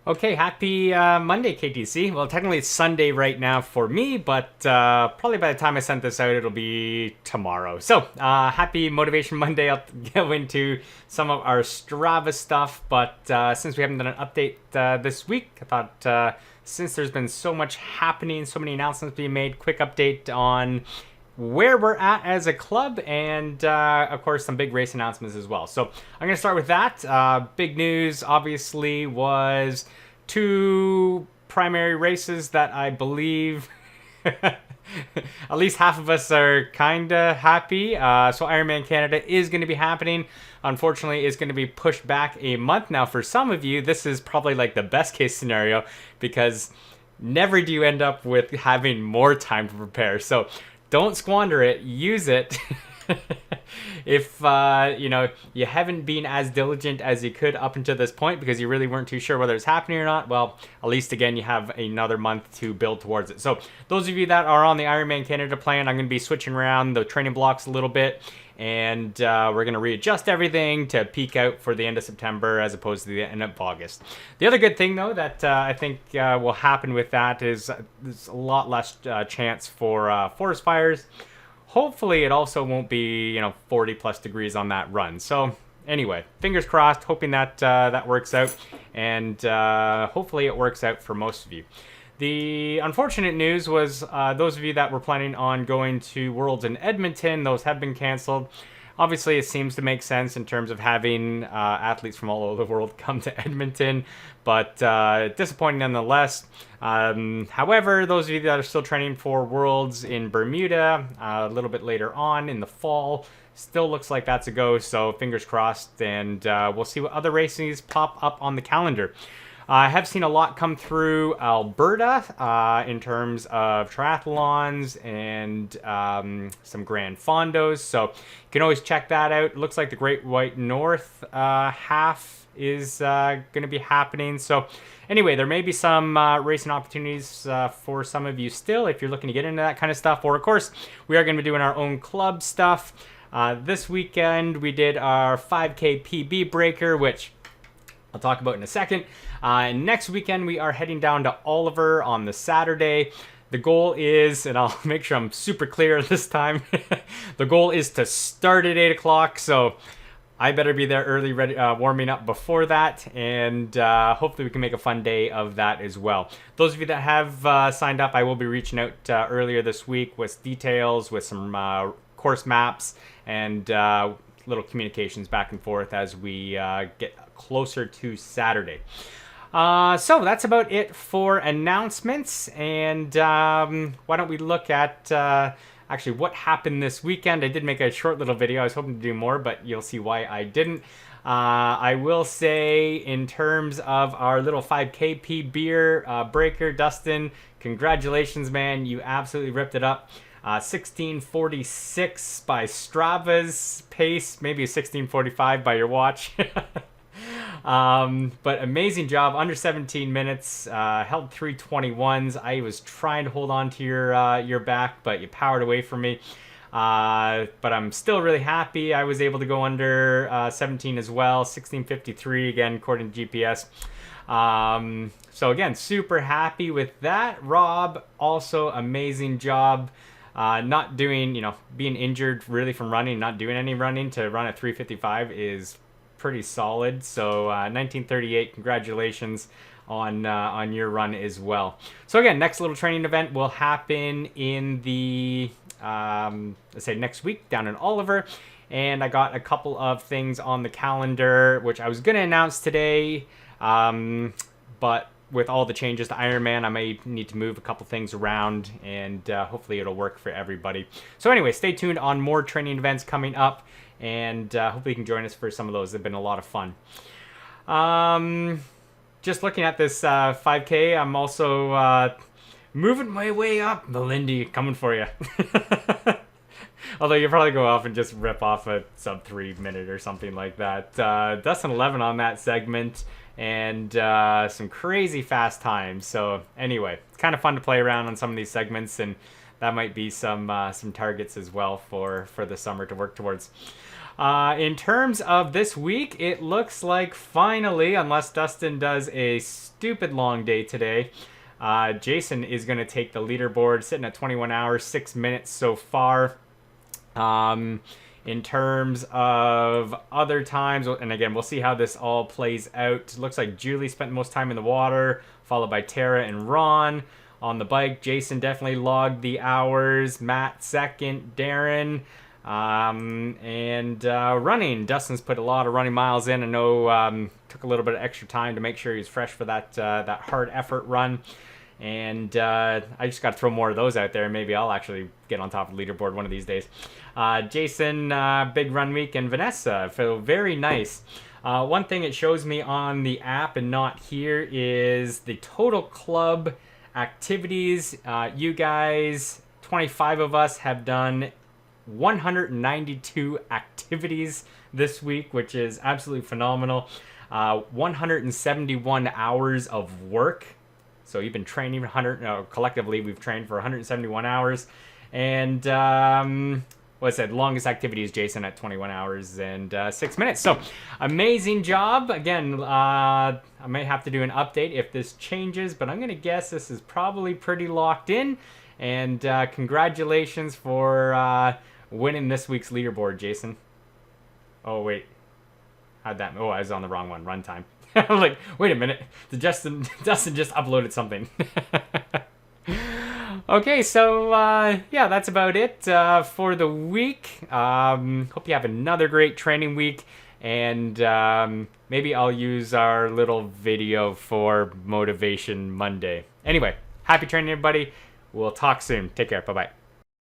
Okay, happy Monday, KTC. Well, technically it's Sunday right now for me, but probably by the time I sent this out, it'll be tomorrow. So, happy Motivation Monday. I'll go into some of our Strava stuff, but since we haven't done an update this week, I thought since there's been so much happening, so many announcements being made, quick update on where we're at as a club, and of course some big race announcements as well. So I'm going to start with that. Big news obviously was two primary races that I believe at least half of us are kind of happy. So Ironman Canada is going to be happening. Unfortunately, it's going to be pushed back a month. Now for some of you, this is probably like the best case scenario, because never do you end up with having more time to prepare. So don't squander it. Use it. If you haven't been as diligent as you could up until this point because you really weren't too sure whether it's happening or not, well, at least again you have another month to build towards it. So those of you that are on the Ironman Canada plan, I'm going to be switching around the training blocks a little bit, and we're going to readjust everything to peak out for the end of September as opposed to the end of August. The other good thing, though, that I think will happen with that is there's a lot less chance for forest fires. Hopefully it also won't be 40 plus degrees on that run. So anyway, fingers crossed, hoping that that works out, and hopefully it works out for most of you. The unfortunate news was those of you that were planning on going to Worlds in Edmonton, those have been canceled. Obviously, it seems to make sense in terms of having athletes from all over the world come to Edmonton, but disappointing nonetheless. However, those of you that are still training for Worlds in Bermuda a little bit later on in the fall, still looks like that's a go, so fingers crossed, and we'll see what other races pop up on the calendar. I have seen a lot come through Alberta in terms of triathlons and some Grand Fondos, so you can always check that out. It looks like the Great White North half is going to be happening. So anyway, there may be some racing opportunities for some of you still if you're looking to get into that kind of stuff. Or of course, we are going to be doing our own club stuff. This weekend we did our 5K PB breaker, which I'll talk about in a second. Next weekend, we are heading down to Oliver on the Saturday. The goal is, and I'll make sure I'm super clear this time, the goal is to start at 8 o'clock, so I better be there early, ready, warming up before that, and hopefully we can make a fun day of that as well. Those of you that have signed up, I will be reaching out earlier this week with details, with some course maps, and little communications back and forth as we get closer to Saturday. So that's about it for announcements, and why don't we look at actually what happened this weekend. I did make a short little video. I was hoping to do more, but you'll see why I didn't. I will say, in terms of our little 5K beer breaker, Dustin, congratulations, man. You absolutely ripped it up. 16:46 by Strava's pace, maybe a 16:45 by your watch. But amazing job, under 17 minutes, held 3:21s. I was trying to hold on to your back, but you powered away from me. But I'm still really happy. I was able to go under 17 as well, 16:53 again, according to GPS. So again, super happy with that. Rob, also amazing job. Not doing, being injured really from running, not doing any running, to run at 3:55 is pretty solid. So 19:38, congratulations on your run as well. So again, next little training event will happen in the let's say next week down in Oliver, and I got a couple of things on the calendar which I was going to announce today, but with all the changes to Ironman, I may need to move a couple things around, and hopefully it'll work for everybody. So anyway, stay tuned on more training events coming up, and hopefully you can join us for some of those. They've been a lot of fun. Just looking at this 5K, I'm also moving my way up. Melindy, coming for you. Although you'll probably go off and just rip off a sub 3 minute or something like that. Dustin 11 on that segment, and some crazy fast times. So anyway, it's kind of fun to play around on some of these segments, and that might be some targets as well for the summer to work towards. In terms of this week, it looks like finally, unless Dustin does a stupid long day today, Jason is going to take the leaderboard, sitting at 21 hours, 6 minutes so far. In terms of other times, and again, we'll see how this all plays out. Looks like Julie spent most time in the water, followed by Tara and Ron. On the bike, Jason definitely logged the hours. Matt second, Darren. Running, Dustin's put a lot of running miles in. I know took a little bit of extra time to make sure he's fresh for that hard effort run. And I just got to throw more of those out there. Maybe I'll actually get on top of the leaderboard one of these days. Jason, big run week, and Vanessa, feel very nice. One thing it shows me on the app and not here is the total club activities. You guys, 25 of us, have done 192 activities this week, which is absolutely phenomenal. 171 hours of work. So you've been training collectively, we've trained for 171 hours. And what's that? Longest activity is Jason at 21 hours and 6 minutes. So amazing job. Again, I may have to do an update if this changes, but I'm going to guess this is probably pretty locked in. And congratulations for winning this week's leaderboard, Jason. Oh, wait. How'd that? Oh, I was on the wrong one. Runtime. I'm like, wait a minute. Dustin just uploaded something. Okay, so yeah, that's about it for the week. Hope you have another great training week, and maybe I'll use our little video for Motivation Monday. Anyway, happy training, everybody. We'll talk soon. Take care. Bye-bye.